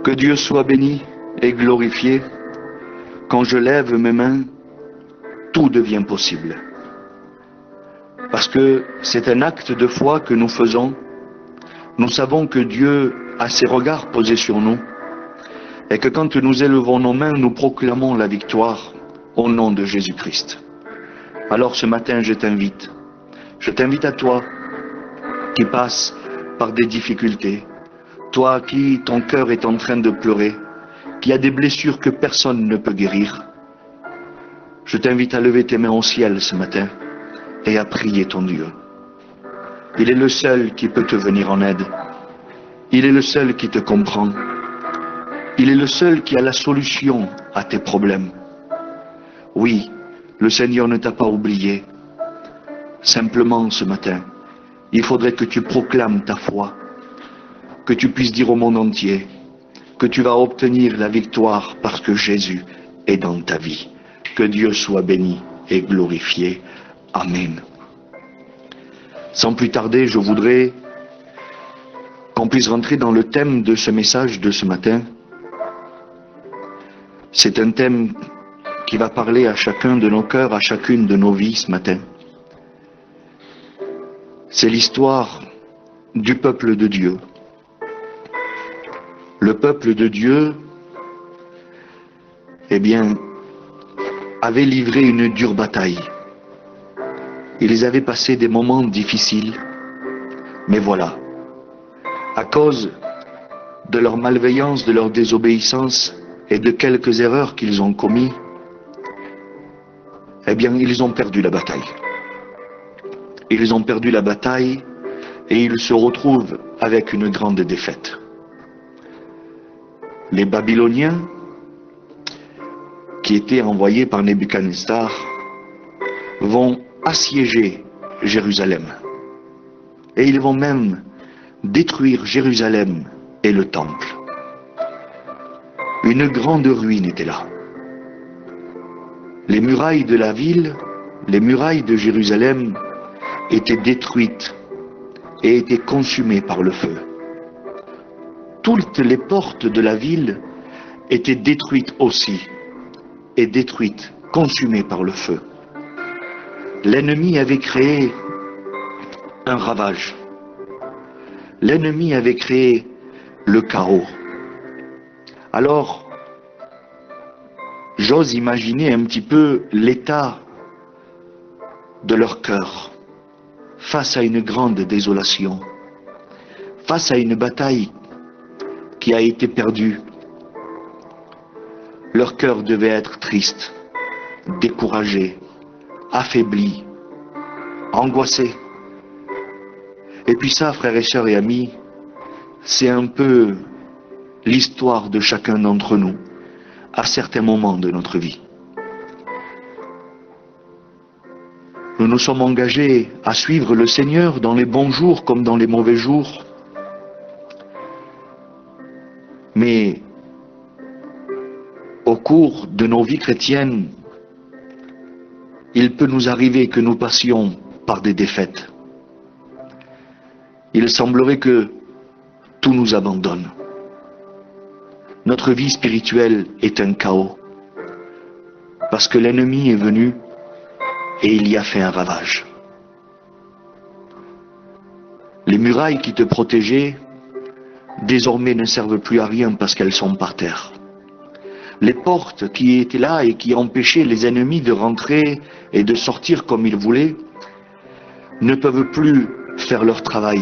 Que Dieu soit béni et glorifié. Quand je lève mes mains, tout devient possible. Parce que c'est un acte de foi que nous faisons. Nous savons que Dieu a ses regards posés sur nous et que quand nous élevons nos mains, nous proclamons la victoire au nom de Jésus-Christ. Alors ce matin, je t'invite à toi qui passes par des difficultés, toi qui ton cœur est en train de pleurer, qui a des blessures que personne ne peut guérir. Je t'invite à lever tes mains au ciel ce matin et à prier ton Dieu. Il est le seul qui peut te venir en aide. Il est le seul qui te comprend. Il est le seul qui a la solution à tes problèmes. Oui, le Seigneur ne t'a pas oublié. Simplement ce matin, il faudrait que tu proclames ta foi, que tu puisses dire au monde entier que tu vas obtenir la victoire parce que Jésus est dans ta vie. Que Dieu soit béni et glorifié. Amen. Sans plus tarder, je voudrais qu'on puisse rentrer dans le thème de ce message de ce matin. C'est un thème qui va parler à chacun de nos cœurs, à chacune de nos vies ce matin. C'est l'histoire du peuple de Dieu. Le peuple de Dieu, eh bien, avait livré une dure bataille. Ils avaient passé des moments difficiles, mais voilà, à cause de leur malveillance, de leur désobéissance et de quelques erreurs qu'ils ont commises, eh bien, ils ont perdu la bataille. Ils ont perdu la bataille et ils se retrouvent avec une grande défaite. Les Babyloniens, qui étaient envoyés par Nebuchadnezzar, vont assiéger Jérusalem. Et ils vont même détruire Jérusalem et le temple. Une grande ruine était là. Les murailles de la ville, les murailles de Jérusalem étaient détruites et étaient consumées par le feu. Toutes les portes de la ville étaient détruites aussi, et détruites, consumées par le feu. L'ennemi avait créé un ravage. L'ennemi avait créé le chaos. Alors, j'ose imaginer un petit peu l'état de leur cœur face à une grande désolation, face à une bataille qui a été perdue. Leur cœur devait être triste, découragé, affaibli, angoissé. Et puis ça, frères et sœurs et amis, c'est un peu l'histoire de chacun d'entre nous à certains moments de notre vie. Nous nous sommes engagés à suivre le Seigneur dans les bons jours comme dans les mauvais jours. Mais au cours de nos vies chrétiennes, il peut nous arriver que nous passions par des défaites. Il semblerait que tout nous abandonne. Notre vie spirituelle est un chaos, parce que l'ennemi est venu et il y a fait un ravage. Les murailles qui te protégeaient, désormais ne servent plus à rien parce qu'elles sont par terre. Les portes qui étaient là et qui empêchaient les ennemis de rentrer et de sortir comme ils voulaient, ne peuvent plus faire leur travail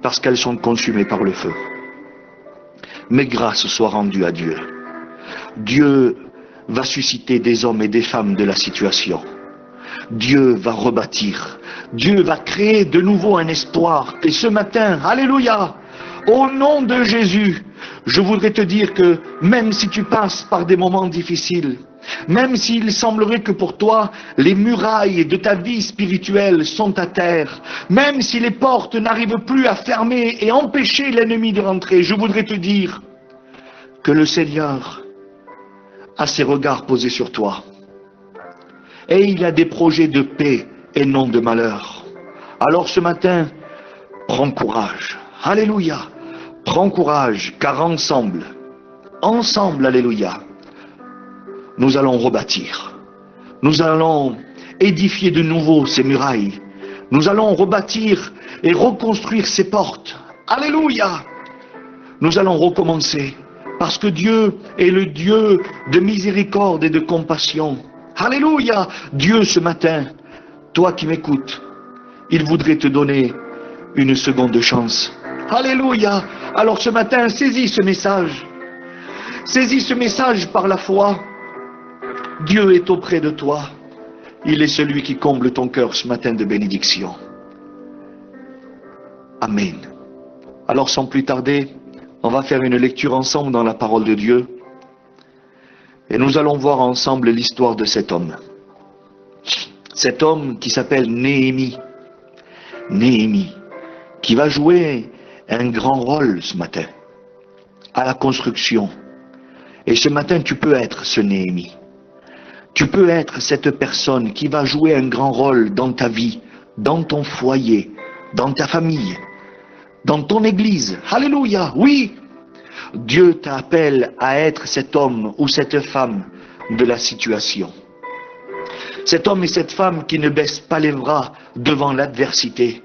parce qu'elles sont consumées par le feu. Mais grâce soit rendue à Dieu. Dieu va susciter des hommes et des femmes de la situation. Dieu va rebâtir. Dieu va créer de nouveau un espoir. Et ce matin, alléluia, au nom de Jésus, je voudrais te dire que même si tu passes par des moments difficiles, même s'il semblerait que pour toi, les murailles de ta vie spirituelle sont à terre, même si les portes n'arrivent plus à fermer et empêcher l'ennemi de rentrer, je voudrais te dire que le Seigneur a ses regards posés sur toi. Et il a des projets de paix et non de malheur. Alors ce matin, prends courage. Alléluia. Prends courage, car ensemble, alléluia, nous allons rebâtir. Nous allons édifier de nouveau ces murailles. Nous allons rebâtir et reconstruire ces portes. Alléluia! Nous allons recommencer. Parce que Dieu est le Dieu de miséricorde et de compassion. Alléluia! Dieu, ce matin, toi qui m'écoutes, il voudrait te donner une seconde chance. Alléluia! Alors ce matin, saisis ce message. Saisis ce message par la foi. Dieu est auprès de toi. Il est celui qui comble ton cœur ce matin de bénédiction. Amen. Alors sans plus tarder, on va faire une lecture ensemble dans la parole de Dieu. Et nous allons voir ensemble l'histoire de cet homme. Cet homme qui s'appelle Néhémie. Néhémie, qui va jouer un grand rôle ce matin à la construction. Et ce matin, tu peux être ce Néhémie. Tu peux être cette personne qui va jouer un grand rôle dans ta vie, dans ton foyer, dans ta famille, dans ton église. Alléluia, oui. Dieu t'appelle à être cet homme ou cette femme de la situation. Cet homme et cette femme qui ne baissent pas les bras devant l'adversité.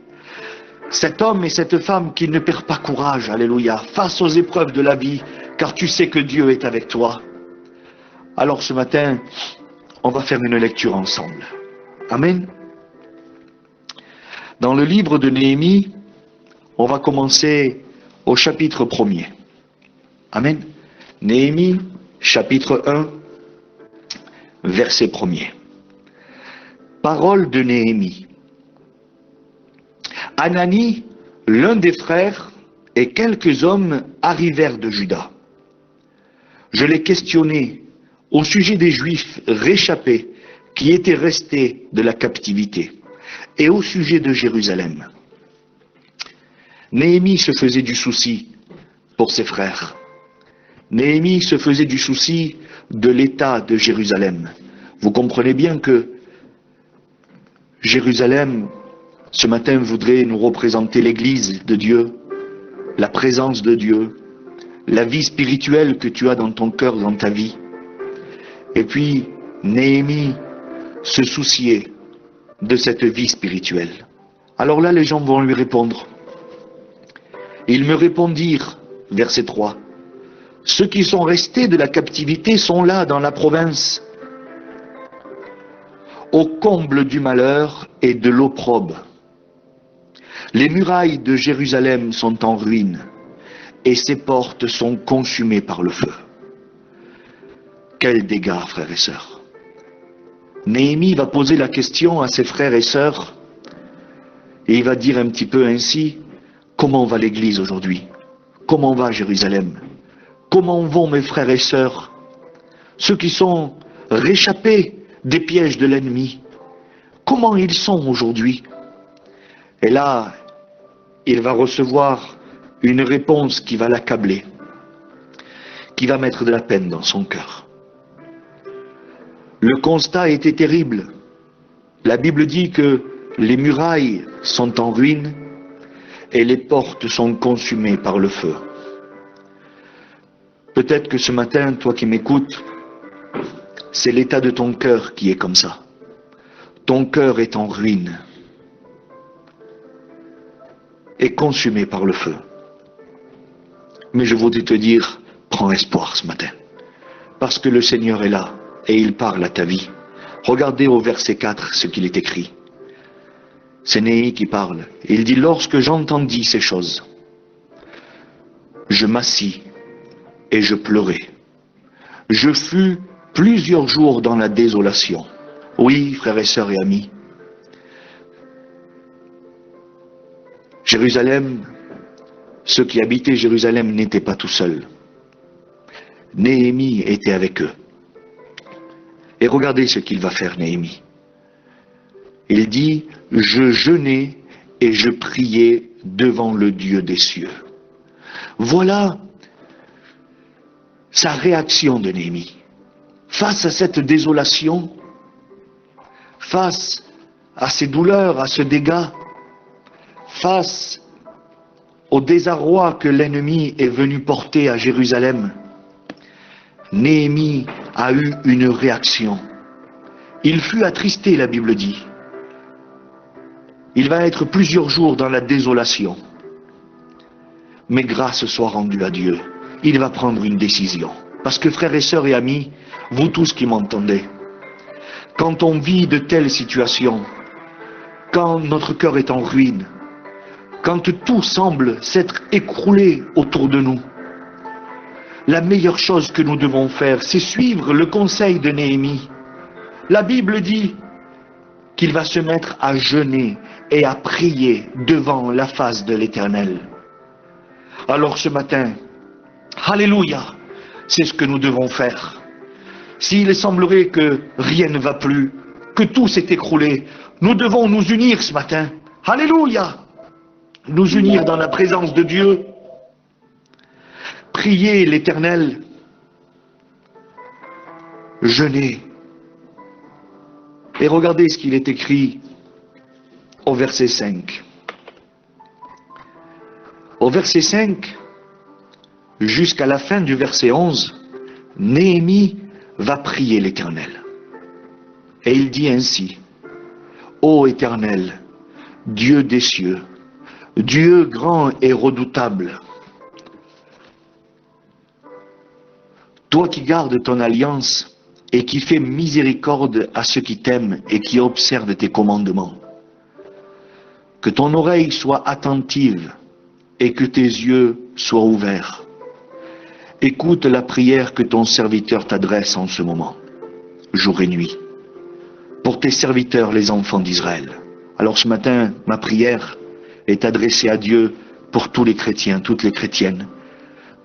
Cet homme et cette femme qui ne perd pas courage, alléluia, face aux épreuves de la vie, car tu sais que Dieu est avec toi. Alors ce matin, on va faire une lecture ensemble. Amen. Dans le livre de Néhémie, on va commencer au chapitre 1er. Amen. Néhémie, chapitre 1, verset 1er. Parole de Néhémie. Hanani, l'un des frères, et quelques hommes arrivèrent de Juda. Je les questionnai au sujet des Juifs réchappés qui étaient restés de la captivité et au sujet de Jérusalem. Néhémie se faisait du souci pour ses frères. Néhémie se faisait du souci de l'état de Jérusalem. Vous comprenez bien que Jérusalem, ce matin, voudrait nous représenter l'Église de Dieu, la présence de Dieu, la vie spirituelle que tu as dans ton cœur, dans ta vie. Et puis, Néhémie se souciait de cette vie spirituelle. Alors là, les gens vont lui répondre. Ils me répondirent, verset 3, « Ceux qui sont restés de la captivité sont là dans la province, au comble du malheur et de l'opprobre. Les murailles de Jérusalem sont en ruine, et ses portes sont consumées par le feu. » Quel dégât, frères et sœurs. Néhémie va poser la question à ses frères et sœurs, et il va dire un petit peu ainsi, comment va l'Église aujourd'hui? Comment va Jérusalem? Comment vont mes frères et sœurs, ceux qui sont réchappés des pièges de l'ennemi? Comment ils sont aujourd'hui? Et là, il va recevoir une réponse qui va l'accabler, qui va mettre de la peine dans son cœur. Le constat était terrible. La Bible dit que les murailles sont en ruine et les portes sont consumées par le feu. Peut-être que ce matin, toi qui m'écoutes, c'est l'état de ton cœur qui est comme ça. Ton cœur est en ruine et consumé par le feu. Mais je voudrais te dire, prends espoir ce matin, parce que le Seigneur est là et il parle à ta vie. Regardez au verset 4 ce qu'il est écrit. C'est Néhémie qui parle. Il dit, lorsque j'entendis ces choses, je m'assis et je pleurai. Je fus plusieurs jours dans la désolation. Oui, frères et sœurs et amis, Jérusalem, ceux qui habitaient Jérusalem n'étaient pas tout seuls. Néhémie était avec eux. Et regardez ce qu'il va faire, Néhémie. Il dit, je jeûnais et je priais devant le Dieu des cieux. Voilà sa réaction de Néhémie. Face à cette désolation, face à ces douleurs, à ce dégât, face au désarroi que l'ennemi est venu porter à Jérusalem, Néhémie a eu une réaction. Il fut attristé, la Bible dit. Il va être plusieurs jours dans la désolation. Mais grâce soit rendue à Dieu. Il va prendre une décision. Parce que frères et sœurs et amis, vous tous qui m'entendez, quand on vit de telles situations, quand notre cœur est en ruine, quand tout semble s'être écroulé autour de nous, la meilleure chose que nous devons faire, c'est suivre le conseil de Néhémie. La Bible dit qu'il va se mettre à jeûner et à prier devant la face de l'Éternel. Alors ce matin, alléluia, c'est ce que nous devons faire. S'il semblerait que rien ne va plus, que tout s'est écroulé, nous devons nous unir ce matin. Alléluia! Nous unir dans la présence de Dieu. Prier l'Éternel. Jeûner. Et regardez ce qu'il est écrit au verset 5. Au verset 5, jusqu'à la fin du verset 11, Néhémie va prier l'Éternel. Et il dit ainsi: Ô Éternel, Dieu des cieux, Dieu grand et redoutable, toi qui gardes ton alliance et qui fais miséricorde à ceux qui t'aiment et qui observent tes commandements, que ton oreille soit attentive et que tes yeux soient ouverts. Écoute la prière que ton serviteur t'adresse en ce moment, jour et nuit, pour tes serviteurs, les enfants d'Israël. Alors ce matin, ma prière est adressée à Dieu pour tous les chrétiens, toutes les chrétiennes,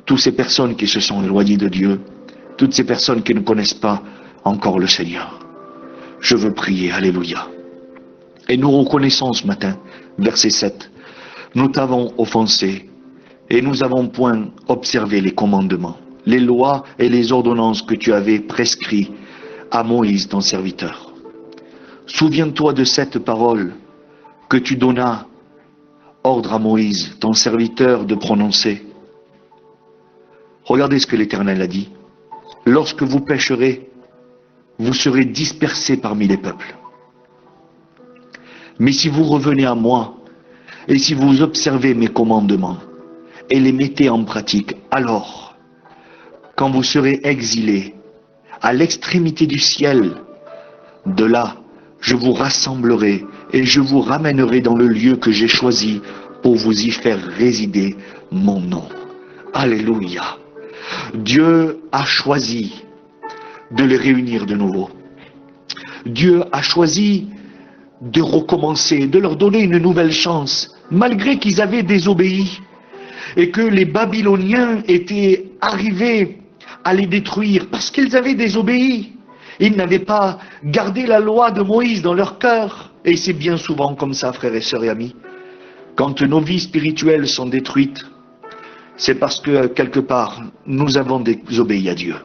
toutes ces personnes qui se sont éloignées de Dieu, toutes ces personnes qui ne connaissent pas encore le Seigneur. Je veux prier, alléluia. Et nous reconnaissons ce matin, verset 7, nous t'avons offensé et nous avons point observé les commandements, les lois et les ordonnances que tu avais prescrits à Moïse ton serviteur. Souviens-toi de cette parole que tu donnas ordre à Moïse ton serviteur de prononcer. Regardez ce que l'Éternel a dit. Lorsque vous pécherez, vous serez dispersés parmi les peuples. Mais si vous revenez à moi, et si vous observez mes commandements, et les mettez en pratique, alors, quand vous serez exilés à l'extrémité du ciel, de là, je vous rassemblerai et je vous ramènerai dans le lieu que j'ai choisi pour vous y faire résider mon nom. Alléluia. Dieu a choisi de les réunir de nouveau. Dieu a choisi de recommencer, de leur donner une nouvelle chance, malgré qu'ils avaient désobéi et que les Babyloniens étaient arrivés à les détruire parce qu'ils avaient désobéi. Ils n'avaient pas gardé la loi de Moïse dans leur cœur. Et c'est bien souvent comme ça, frères et sœurs et amis. Quand nos vies spirituelles sont détruites, c'est parce que, quelque part, nous avons désobéi à Dieu.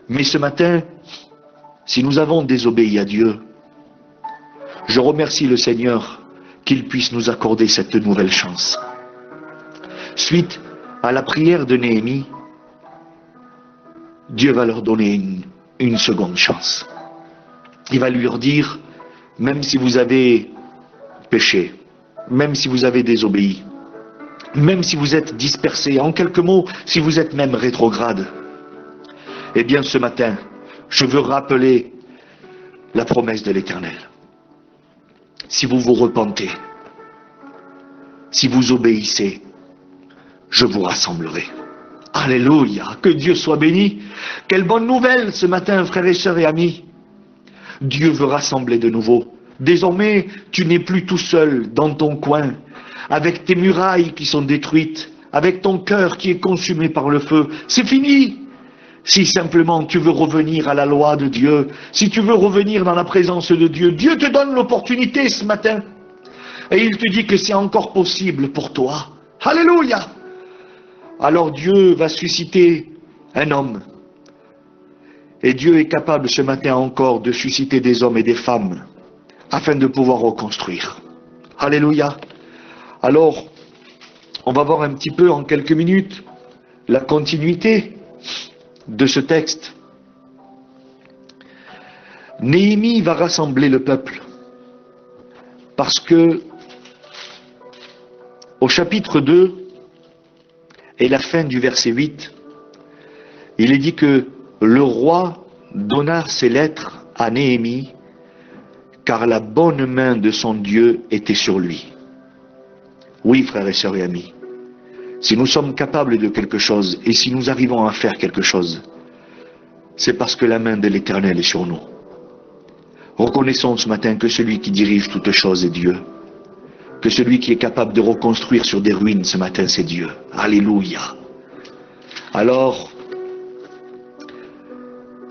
Mais ce matin, si nous avons désobéi à Dieu, je remercie le Seigneur qu'il puisse nous accorder cette nouvelle chance. Suite à la prière de Néhémie, Dieu va leur donner une seconde chance. Il va lui dire, même si vous avez péché, même si vous avez désobéi, même si vous êtes dispersés, en quelques mots, si vous êtes même rétrograde, eh bien ce matin, je veux rappeler la promesse de l'Éternel. Si vous vous repentez, si vous obéissez, je vous rassemblerai. Alléluia, que Dieu soit béni. Quelle bonne nouvelle ce matin, frères et sœurs et amis. Dieu veut rassembler de nouveau. Désormais, tu n'es plus tout seul dans ton coin, avec tes murailles qui sont détruites, avec ton cœur qui est consumé par le feu. C'est fini. Si simplement tu veux revenir à la loi de Dieu, si tu veux revenir dans la présence de Dieu, Dieu te donne l'opportunité ce matin. Et il te dit que c'est encore possible pour toi. Alléluia. Alors Dieu va susciter un homme. Et Dieu est capable ce matin encore de susciter des hommes et des femmes afin de pouvoir reconstruire. Alléluia. Alors, on va voir un petit peu en quelques minutes la continuité de ce texte. Néhémie va rassembler le peuple parce que au chapitre 2 et la fin du verset 8, il est dit que le roi donna ses lettres à Néhémie car la bonne main de son Dieu était sur lui. Oui, frères et sœurs et amis, si nous sommes capables de quelque chose et si nous arrivons à faire quelque chose, c'est parce que la main de l'Éternel est sur nous. Reconnaissons ce matin que celui qui dirige toutes choses est Dieu. Que celui qui est capable de reconstruire sur des ruines ce matin, c'est Dieu. Alléluia. Alors,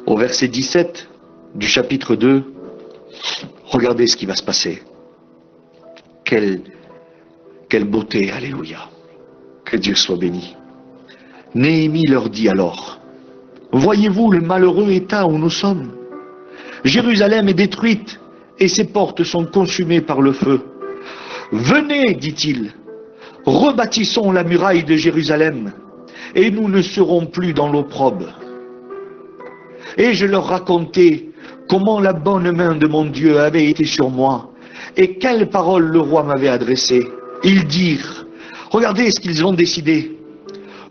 au verset 17 du chapitre 2, regardez ce qui va se passer. Quelle beauté, alléluia. Que Dieu soit béni. Néhémie leur dit alors, voyez-vous le malheureux état où nous sommes? Jérusalem est détruite et ses portes sont consumées par le feu. Venez, dit-il, rebâtissons la muraille de Jérusalem et nous ne serons plus dans l'opprobre. Et je leur racontai comment la bonne main de mon Dieu avait été sur moi et quelles paroles le roi m'avait adressées. Ils dirent, regardez ce qu'ils ont décidé,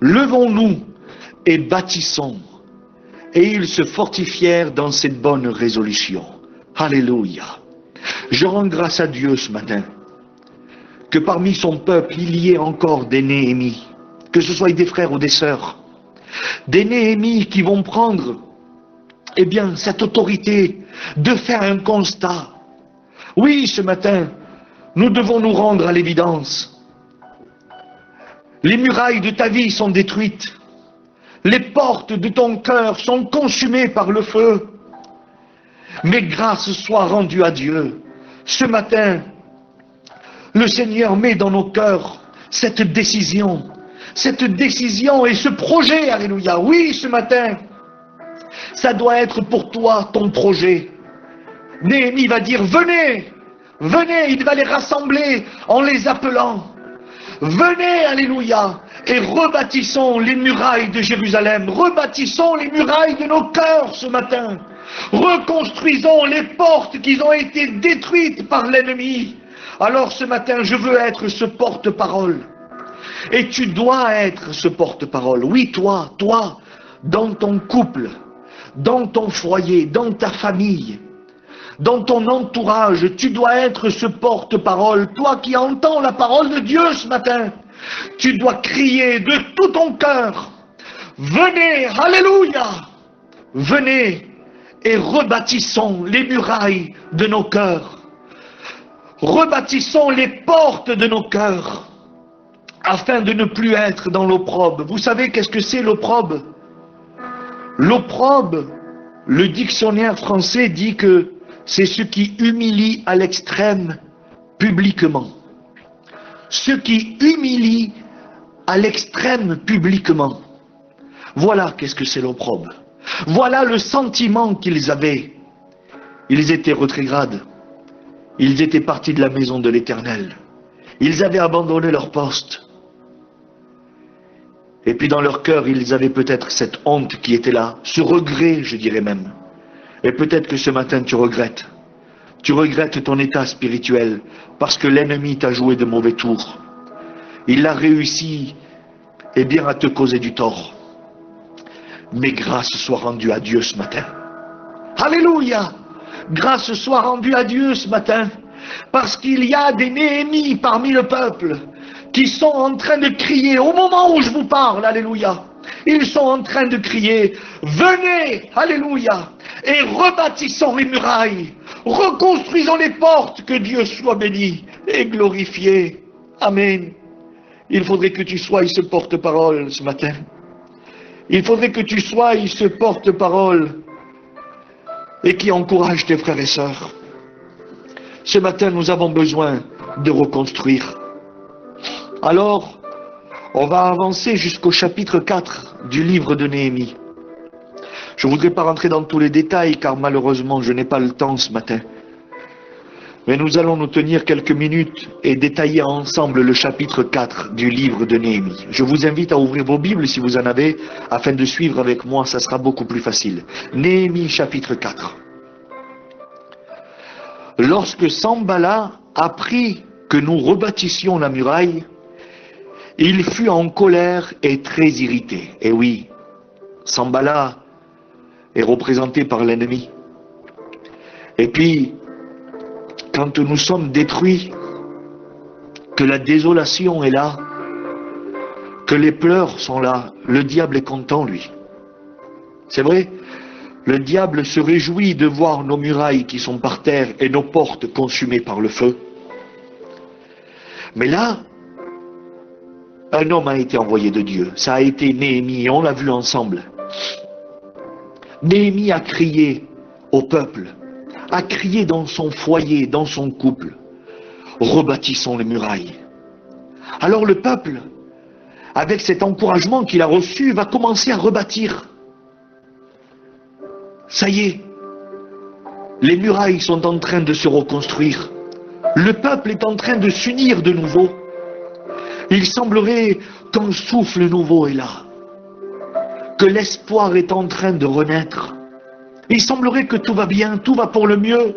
levons-nous et bâtissons. Et ils se fortifièrent dans cette bonne résolution. Alléluia. Je rends grâce à Dieu ce matin que parmi son peuple il y ait encore des Néhémies, que ce soit des frères ou des sœurs, des Néhémies qui vont prendre cette autorité de faire un constat. Oui, ce matin, nous devons nous rendre à l'évidence. Les murailles de ta vie sont détruites. Les portes de ton cœur sont consumées par le feu. Mais grâce soit rendue à Dieu. Ce matin, le Seigneur met dans nos cœurs cette décision et ce projet, alléluia. Oui, ce matin, ça doit être pour toi ton projet. Néhémie va dire, venez, il va les rassembler en les appelant. Venez, alléluia, et rebâtissons les murailles de Jérusalem, rebâtissons les murailles de nos cœurs ce matin, reconstruisons les portes qui ont été détruites par l'ennemi. Alors ce matin, je veux être ce porte-parole, et tu dois être ce porte-parole. Oui, toi, dans ton couple, dans ton foyer, dans ta famille, dans ton entourage, tu dois être ce porte-parole. Toi qui entends la parole de Dieu ce matin, tu dois crier de tout ton cœur, venez, alléluia, venez et rebâtissons les murailles de nos cœurs, rebâtissons les portes de nos cœurs, afin de ne plus être dans l'opprobre. Vous savez qu'est-ce que c'est l'opprobre? L'opprobre, le dictionnaire français dit que c'est ce qui humilie à l'extrême publiquement. Ce qui humilie à l'extrême publiquement. Voilà qu'est-ce que c'est l'opprobre. Voilà le sentiment qu'ils avaient. Ils étaient rétrogrades. Ils étaient partis de la maison de l'Éternel. Ils avaient abandonné leur poste. Et puis dans leur cœur, ils avaient peut-être cette honte qui était là, ce regret, je dirais même. Et peut-être que ce matin, tu regrettes. Tu regrettes ton état spirituel parce que l'ennemi t'a joué de mauvais tours. Il a réussi, à te causer du tort. Mais grâce soit rendue à Dieu ce matin. Alléluia! Grâce soit rendue à Dieu ce matin. Parce qu'il y a des Néhémies parmi le peuple qui sont en train de crier au moment où je vous parle, alléluia. Ils sont en train de crier, venez, alléluia, et rebâtissons les murailles, reconstruisons les portes, que Dieu soit béni et glorifié. Amen. Il faudrait que tu sois ce porte-parole ce matin. Il faudrait que tu sois ce porte-parole et qui encourage tes frères et sœurs. Ce matin, nous avons besoin de reconstruire. Alors, on va avancer jusqu'au chapitre 4 du livre de Néhémie. Je ne voudrais pas rentrer dans tous les détails, car malheureusement, je n'ai pas le temps ce matin. Mais nous allons nous tenir quelques minutes et détailler ensemble le chapitre 4 du livre de Néhémie. Je vous invite à ouvrir vos Bibles si vous en avez, afin de suivre avec moi, ça sera beaucoup plus facile. Néhémie chapitre 4. Lorsque Sanballat apprit que nous rebâtissions la muraille, il fut en colère et très irrité. Et oui, Sanballat est représenté par l'ennemi. Et puis, quand nous sommes détruits, que la désolation est là, que les pleurs sont là, le diable est content, lui. C'est vrai, le diable se réjouit de voir nos murailles qui sont par terre et nos portes consumées par le feu. Mais là, un homme a été envoyé de Dieu. Ça a été Néhémie, et on l'a vu ensemble. Néhémie a crié au peuple, a crié dans son foyer, dans son couple, rebâtissons les murailles. Alors le peuple, avec cet encouragement qu'il a reçu, va commencer à rebâtir. Ça y est, les murailles sont en train de se reconstruire. Le peuple est en train de s'unir de nouveau. Il semblerait qu'un souffle nouveau est là, que l'espoir est en train de renaître. Il semblerait que tout va bien, tout va pour le mieux.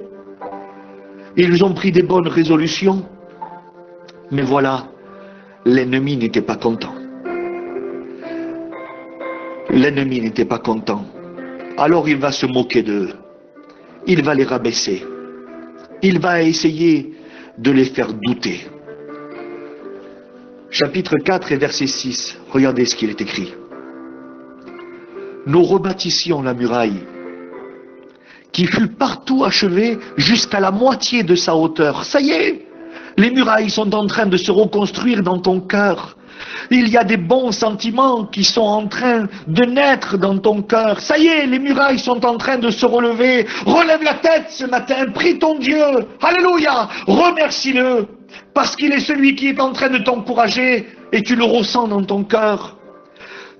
Ils ont pris des bonnes résolutions. Mais voilà, l'ennemi n'était pas content. L'ennemi n'était pas content. Alors il va se moquer d'eux. Il va les rabaisser. Il va essayer de les faire douter. Chapitre 4 et verset 6. Regardez ce qu'il est écrit. Nous rebâtissions la muraille, qui fut partout achevée jusqu'à la moitié de sa hauteur. Ça y est, les murailles sont en train de se reconstruire dans ton cœur. Il y a des bons sentiments qui sont en train de naître dans ton cœur. Ça y est, les murailles sont en train de se relever. Relève la tête ce matin, prie ton Dieu. Alléluia, remercie-le, parce qu'il est celui qui est en train de t'encourager et tu le ressens dans ton cœur.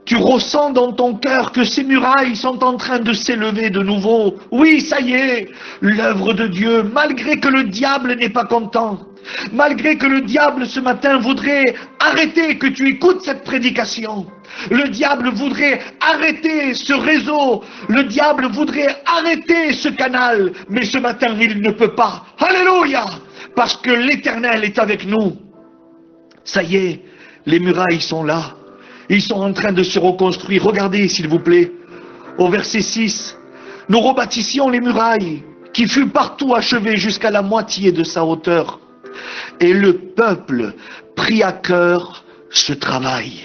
Tu ressens dans ton cœur que ces murailles sont en train de s'élever de nouveau. Oui, ça y est, l'œuvre de Dieu, malgré que le diable n'est pas content, malgré que le diable ce matin voudrait arrêter que tu écoutes cette prédication, le diable voudrait arrêter ce réseau, le diable voudrait arrêter ce canal, mais ce matin il ne peut pas. Alléluia, parce que l'Éternel est avec nous. Ça y est, les murailles sont là. Ils sont en train de se reconstruire. Regardez, s'il vous plaît, au verset 6. Nous rebâtissions les murailles, qui fut partout achevée jusqu'à la moitié de sa hauteur. Et le peuple prit à cœur ce travail.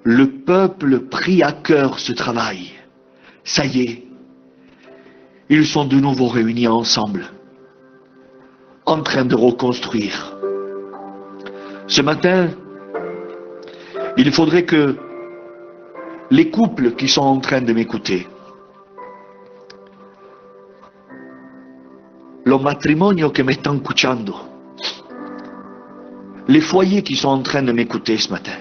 Le peuple prit à cœur ce travail. Ça y est, ils sont de nouveau réunis ensemble, en train de reconstruire. Ce matin, il faudrait que les couples qui sont en train de m'écouter, le matrimonio que me están escuchando, les foyers qui sont en train de m'écouter ce matin,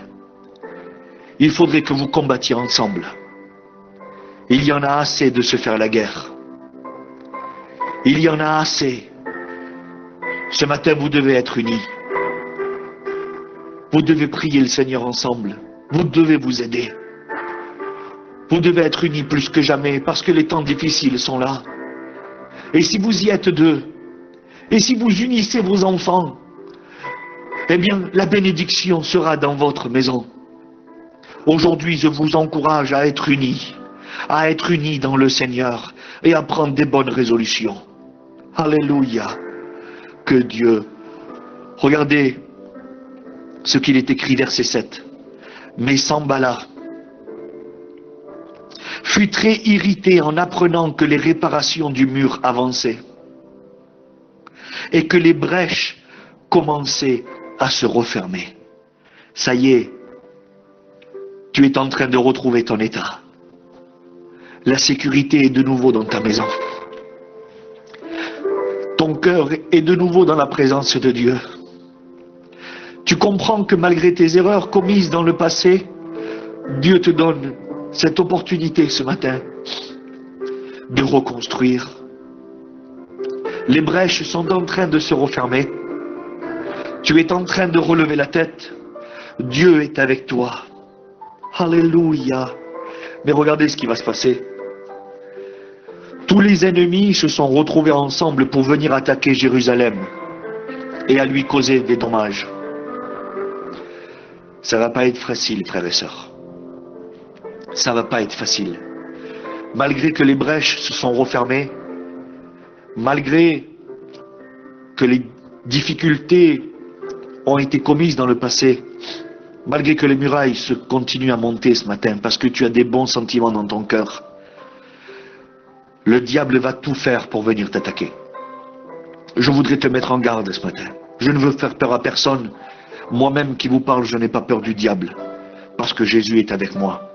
il faudrait que vous combattiez ensemble. Il y en a assez de se faire la guerre. Il y en a assez. Ce matin, vous devez être unis. Vous devez prier le Seigneur ensemble. Vous devez vous aider. Vous devez être unis plus que jamais parce que les temps difficiles sont là. Et si vous y êtes deux, et si vous unissez vos enfants, eh bien, la bénédiction sera dans votre maison. Aujourd'hui, je vous encourage à être unis dans le Seigneur et à prendre des bonnes résolutions. Alléluia. Que Dieu. Regardez ce qu'il est écrit, verset 7. Mais Sanballat fut très irrité en apprenant que les réparations du mur avançaient et que les brèches commençaient à se refermer. Ça y est, tu es en train de retrouver ton état. La sécurité est de nouveau dans ta maison. Ton cœur est de nouveau dans la présence de Dieu. Tu comprends que malgré tes erreurs commises dans le passé, Dieu te donne cette opportunité ce matin de reconstruire. Les brèches sont en train de se refermer. Tu es en train de relever la tête. Dieu est avec toi. Alléluia. Mais regardez ce qui va se passer. Tous les ennemis se sont retrouvés ensemble pour venir attaquer Jérusalem et à lui causer des dommages. Ça va pas être facile, frères et sœurs. Ça va pas être facile. Malgré que les brèches se sont refermées, malgré que les difficultés ont été commises dans le passé, malgré que les murailles se continuent à monter ce matin, parce que tu as des bons sentiments dans ton cœur, le diable va tout faire pour venir t'attaquer. Je voudrais te mettre en garde ce matin. Je ne veux faire peur à personne. Moi-même qui vous parle, je n'ai pas peur du diable, parce que Jésus est avec moi.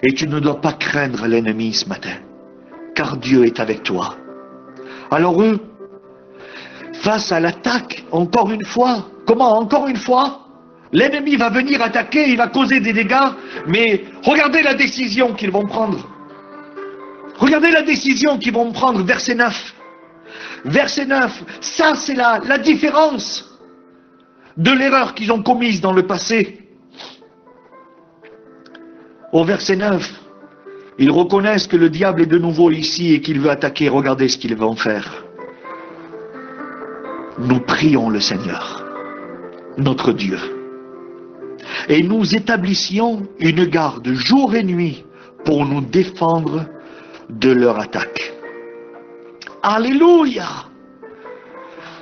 Et tu ne dois pas craindre l'ennemi ce matin, car Dieu est avec toi. Alors eux, face à l'attaque, encore une fois, comment encore une fois? L'ennemi va venir attaquer, il va causer des dégâts, mais regardez la décision qu'ils vont prendre. Regardez la décision qu'ils vont prendre, verset 9. Verset 9, ça c'est la différence de l'erreur qu'ils ont commise dans le passé. Au verset 9, ils reconnaissent que le diable est de nouveau ici et qu'il veut attaquer. Regardez ce qu'ils vont faire. Nous prions le Seigneur, notre Dieu, et nous établissions une garde jour et nuit pour nous défendre de leur attaque. Alléluia!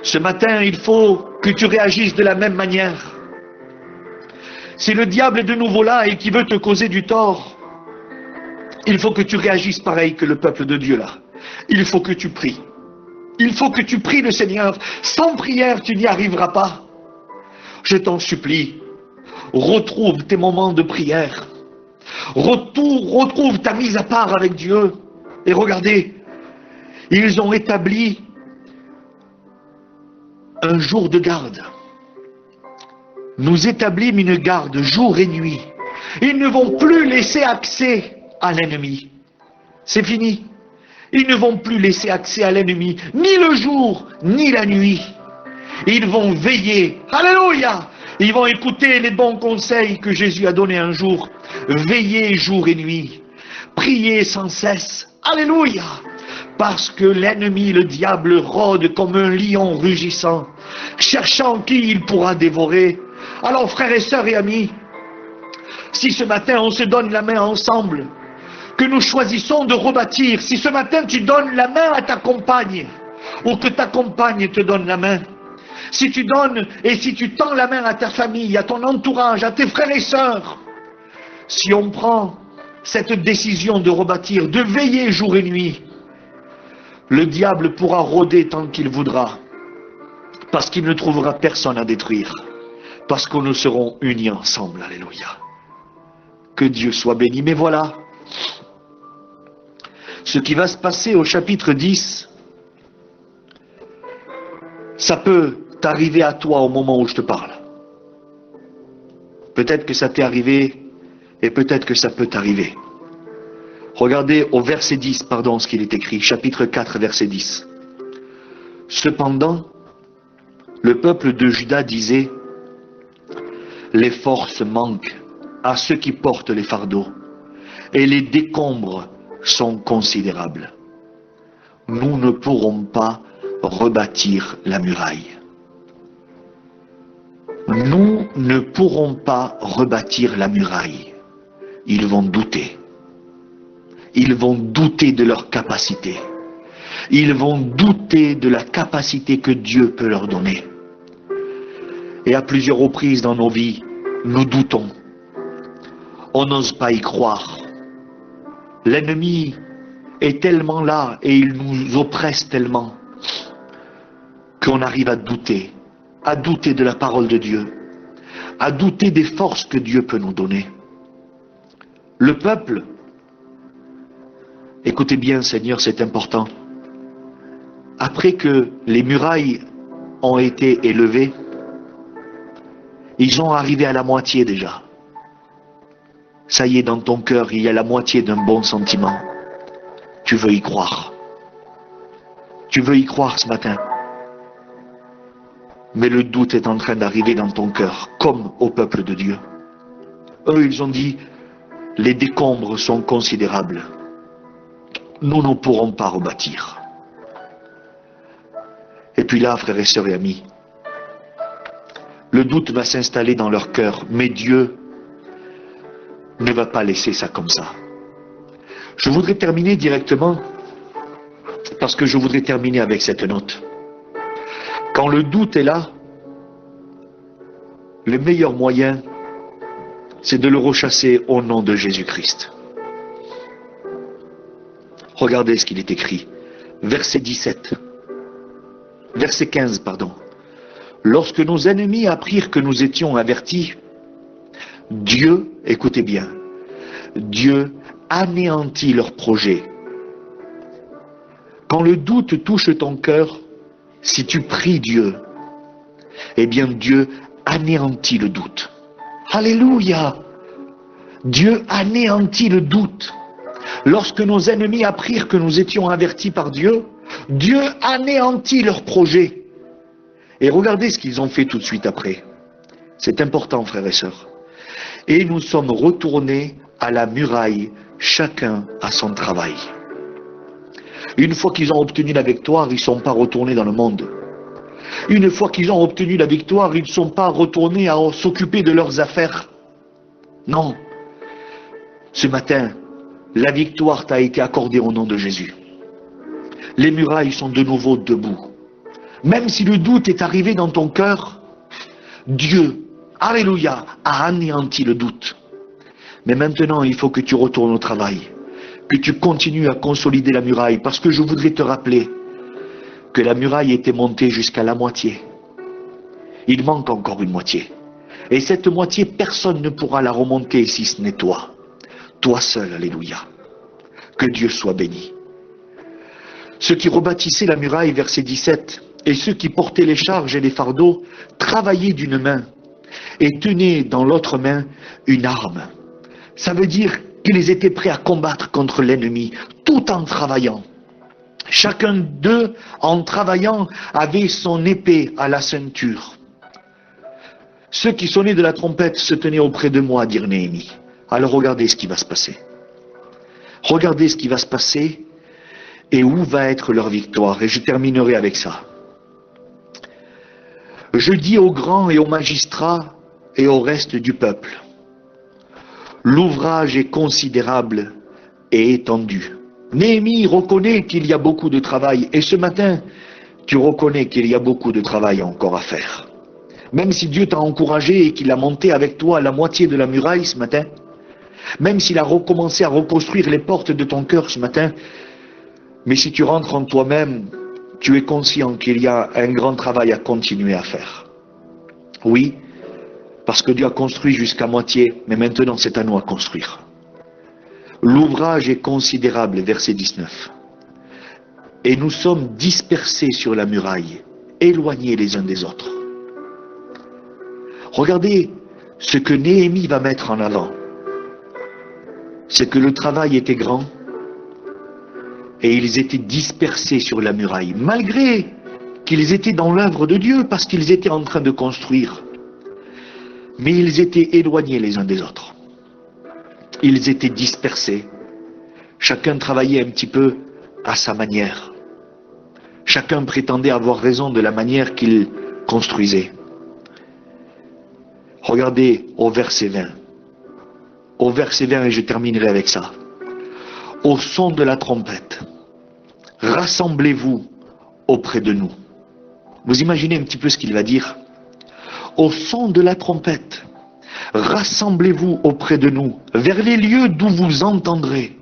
Ce matin, il faut que tu réagisses de la même manière. Si le diable est de nouveau là et qui veut te causer du tort, il faut que tu réagisses pareil que le peuple de Dieu là. Il faut que tu pries. Il faut que tu pries le Seigneur. Sans prière, tu n'y arriveras pas. Je t'en supplie, retrouve tes moments de prière. Retrouve ta mise à part avec Dieu. Et regardez, ils ont établi un jour de garde. Nous établissons une garde jour et nuit. Ils ne vont plus laisser accès à l'ennemi. C'est fini. Ils ne vont plus laisser accès à l'ennemi, ni le jour, ni la nuit. Ils vont veiller. Alléluia! Ils vont écouter les bons conseils que Jésus a donnés un jour. Veiller jour et nuit. Prier sans cesse. Alléluia! Parce que l'ennemi, le diable, rôde comme un lion rugissant, cherchant qui il pourra dévorer. Alors, frères et sœurs et amis, si ce matin on se donne la main ensemble, que nous choisissons de rebâtir, si ce matin tu donnes la main à ta compagne, ou que ta compagne te donne la main, si tu donnes et si tu tends la main à ta famille, à ton entourage, à tes frères et sœurs, si on prend cette décision de rebâtir, de veiller jour et nuit, le diable pourra rôder tant qu'il voudra, parce qu'il ne trouvera personne à détruire, parce que nous serons unis ensemble. Alléluia. Que Dieu soit béni. Mais voilà, ce qui va se passer au chapitre 10, ça peut t'arriver à toi au moment où je te parle. Peut-être que ça t'est arrivé, et peut-être que ça peut t'arriver. Regardez au verset 10, ce qu'il est écrit, chapitre 4, verset 10. Cependant, le peuple de Juda disait, les forces manquent à ceux qui portent les fardeaux, et les décombres sont considérables. Nous ne pourrons pas rebâtir la muraille. Nous ne pourrons pas rebâtir la muraille. Ils vont douter. Ils vont douter de leur capacité. Ils vont douter de la capacité que Dieu peut leur donner. Et à plusieurs reprises dans nos vies, nous doutons. On n'ose pas y croire. L'ennemi est tellement là et il nous oppresse tellement qu'on arrive à douter de la parole de Dieu, à douter des forces que Dieu peut nous donner. Le peuple, écoutez bien Seigneur, c'est important, après que les murailles ont été élevées, ils sont arrivés à la moitié déjà. Ça y est, dans ton cœur, il y a la moitié d'un bon sentiment. Tu veux y croire. Tu veux y croire ce matin. Mais le doute est en train d'arriver dans ton cœur, comme au peuple de Dieu. Eux, ils ont dit, les décombres sont considérables. Nous ne pourrons pas rebâtir. Et puis là, frères et sœurs et amis, le doute va s'installer dans leur cœur, mais Dieu ne va pas laisser ça comme ça. Je voudrais terminer directement, parce que je voudrais terminer avec cette note. Quand le doute est là, le meilleur moyen, c'est de le rechasser au nom de Jésus-Christ. Regardez ce qu'il est écrit. Verset 17. Verset 15, pardon. Lorsque nos ennemis apprirent que nous étions avertis, Dieu, écoutez bien, Dieu anéantit leurs projets. Quand le doute touche ton cœur, si tu pries Dieu, eh bien Dieu anéantit le doute. Alléluia! Dieu anéantit le doute. Lorsque nos ennemis apprirent que nous étions avertis par Dieu, Dieu anéantit leurs projets. Et regardez ce qu'ils ont fait tout de suite après. C'est important, frères et sœurs. Et nous sommes retournés à la muraille, chacun à son travail. Une fois qu'ils ont obtenu la victoire, ils ne sont pas retournés dans le monde. Une fois qu'ils ont obtenu la victoire, ils ne sont pas retournés à s'occuper de leurs affaires. Non. Ce matin, la victoire t'a été accordée au nom de Jésus. Les murailles sont de nouveau debout. Même si le doute est arrivé dans ton cœur, Dieu, alléluia, a anéanti le doute. Mais maintenant, il faut que tu retournes au travail, que tu continues à consolider la muraille, parce que je voudrais te rappeler que la muraille était montée jusqu'à la moitié. Il manque encore une moitié. Et cette moitié, personne ne pourra la remonter si ce n'est toi. Toi seul, alléluia. Que Dieu soit béni. Ceux qui rebâtissaient la muraille, verset 17, et ceux qui portaient les charges et les fardeaux, travaillaient d'une main et tenaient dans l'autre main une arme. Ça veut dire qu'ils étaient prêts à combattre contre l'ennemi, tout en travaillant. Chacun d'eux, en travaillant, avait son épée à la ceinture. Ceux qui sonnaient de la trompette se tenaient auprès de moi, dire Néhémie. Alors regardez ce qui va se passer. Regardez ce qui va se passer et où va être leur victoire. Et je terminerai avec ça. Je dis aux grands et aux magistrats et au reste du peuple, l'ouvrage est considérable et étendu. Néhémie reconnaît qu'il y a beaucoup de travail, et ce matin, tu reconnais qu'il y a beaucoup de travail encore à faire. Même si Dieu t'a encouragé et qu'il a monté avec toi la moitié de la muraille ce matin, même s'il a recommencé à reconstruire les portes de ton cœur ce matin, mais si tu rentres en toi-même, tu es conscient qu'il y a un grand travail à continuer à faire. Oui, parce que Dieu a construit jusqu'à moitié, mais maintenant c'est à nous à construire. L'ouvrage est considérable, verset 19. Et nous sommes dispersés sur la muraille, éloignés les uns des autres. Regardez ce que Néhémie va mettre en avant. C'est que le travail était grand et ils étaient dispersés sur la muraille, malgré qu'ils étaient dans l'œuvre de Dieu, parce qu'ils étaient en train de construire. Mais ils étaient éloignés les uns des autres. Ils étaient dispersés. Chacun travaillait un petit peu à sa manière. Chacun prétendait avoir raison de la manière qu'il construisait. Regardez au verset 20. Au verset 20, et je terminerai avec ça. Au son de la trompette, rassemblez-vous auprès de nous. Vous imaginez un petit peu ce qu'il va dire? Au son de la trompette, rassemblez-vous auprès de nous, vers les lieux d'où vous entendrez.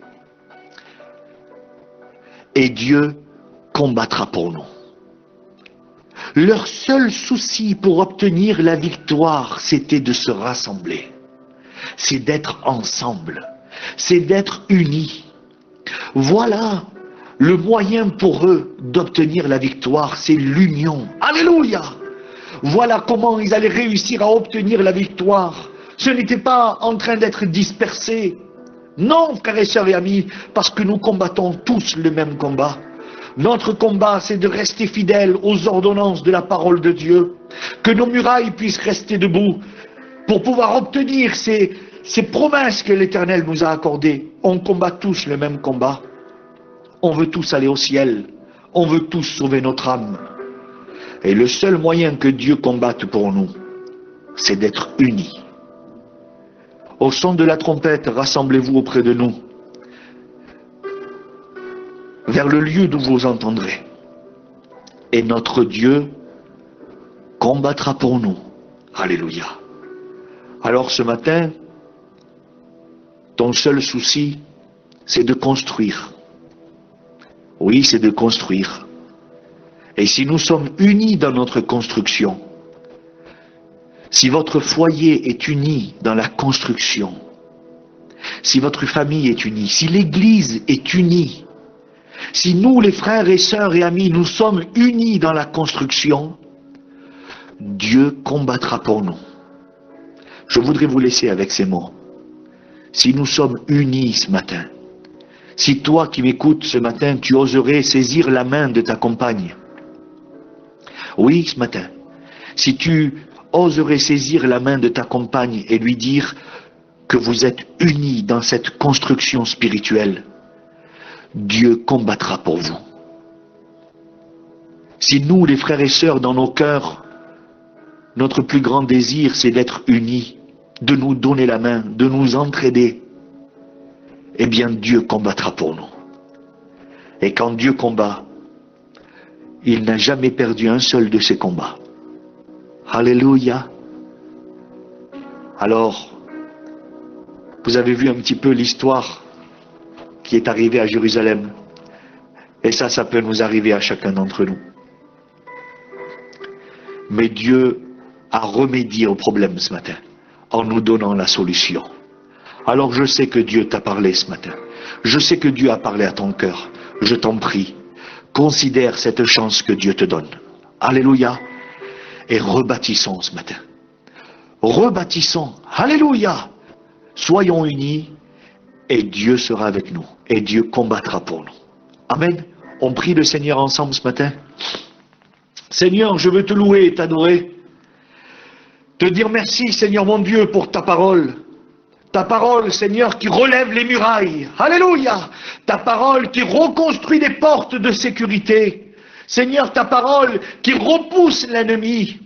Et Dieu combattra pour nous. Leur seul souci pour obtenir la victoire, c'était de se rassembler. C'est d'être ensemble. C'est d'être unis. Voilà le moyen pour eux d'obtenir la victoire, c'est l'union. Alléluia! Voilà comment ils allaient réussir à obtenir la victoire. Ce n'était pas en train d'être dispersés. Non, frères et sœurs et amis, parce que nous combattons tous le même combat. Notre combat, c'est de rester fidèles aux ordonnances de la parole de Dieu. Que nos murailles puissent rester debout pour pouvoir obtenir ces promesses que l'Éternel nous a accordées. On combat tous le même combat. On veut tous aller au ciel. On veut tous sauver notre âme. Et le seul moyen que Dieu combatte pour nous, c'est d'être unis. Au son de la trompette, rassemblez-vous auprès de nous, vers le lieu d'où vous entendrez. Et notre Dieu combattra pour nous. Alléluia. Alors ce matin, ton seul souci, c'est de construire. Oui, c'est de construire. Et si nous sommes unis dans notre construction, si votre foyer est uni dans la construction, si votre famille est unie, si l'Église est unie, si nous, les frères et sœurs et amis, nous sommes unis dans la construction, Dieu combattra pour nous. Je voudrais vous laisser avec ces mots. Si nous sommes unis ce matin, si toi qui m'écoutes ce matin, tu oserais saisir la main de ta compagne. Oui, ce matin, si tu oserais saisir la main de ta compagne et lui dire que vous êtes unis dans cette construction spirituelle, Dieu combattra pour vous. Si nous, les frères et sœurs, dans nos cœurs, notre plus grand désir, c'est d'être unis, de nous donner la main, de nous entraider, eh bien Dieu combattra pour nous. Et quand Dieu combat, il n'a jamais perdu un seul de ses combats. Alléluia. Alors, vous avez vu un petit peu l'histoire qui est arrivée à Jérusalem. Et ça peut nous arriver à chacun d'entre nous. Mais Dieu a remédié au problème ce matin, en nous donnant la solution. Alors je sais que Dieu t'a parlé ce matin. Je sais que Dieu a parlé à ton cœur. Je t'en prie, considère cette chance que Dieu te donne. Alléluia. Et rebâtissons ce matin. Rebâtissons. Alléluia. Soyons unis et Dieu sera avec nous. Et Dieu combattra pour nous. Amen. On prie le Seigneur ensemble ce matin. Seigneur, je veux te louer et t'adorer. Te dire merci, Seigneur mon Dieu, pour ta parole. Ta parole, Seigneur, qui relève les murailles. Alléluia. Ta parole qui reconstruit des portes de sécurité. Seigneur, ta parole qui repousse l'ennemi.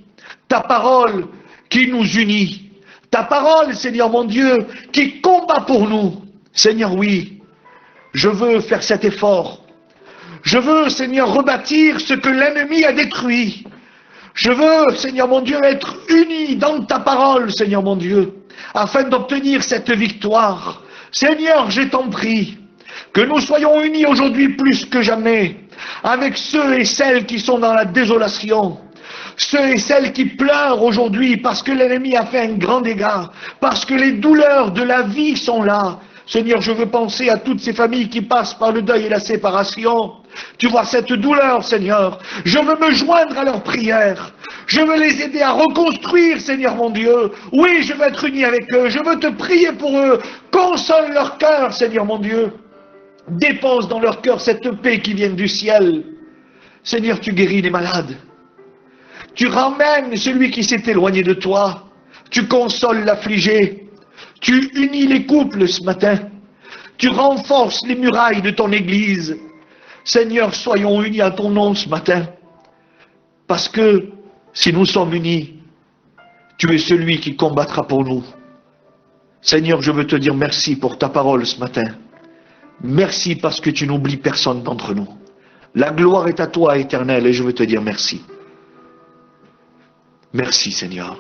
Ta parole qui nous unit. Ta parole, Seigneur mon Dieu, qui combat pour nous. Seigneur, oui, je veux faire cet effort. Je veux, Seigneur, rebâtir ce que l'ennemi a détruit. Je veux, Seigneur mon Dieu, être uni dans ta parole, Seigneur mon Dieu, afin d'obtenir cette victoire. Seigneur, je t'en prie, que nous soyons unis aujourd'hui plus que jamais, avec ceux et celles qui sont dans la désolation, ceux et celles qui pleurent aujourd'hui parce que l'ennemi a fait un grand dégât, parce que les douleurs de la vie sont là. Seigneur, je veux penser à toutes ces familles qui passent par le deuil et la séparation. Tu vois cette douleur, Seigneur. Je veux me joindre à leurs prières. Je veux les aider à reconstruire, Seigneur mon Dieu. Oui, je veux être uni avec eux. Je veux te prier pour eux. Console leur cœur, Seigneur mon Dieu. Dépose dans leur cœur cette paix qui vient du ciel. Seigneur, tu guéris les malades. Tu ramènes celui qui s'est éloigné de toi. Tu consoles l'affligé. Tu unis les couples ce matin. Tu renforces les murailles de ton Église. Seigneur, soyons unis à ton nom ce matin. Parce que si nous sommes unis, tu es celui qui combattra pour nous. Seigneur, je veux te dire merci pour ta parole ce matin. Merci parce que tu n'oublies personne d'entre nous. La gloire est à toi, Éternel, et je veux te dire merci. Merci, Seigneur.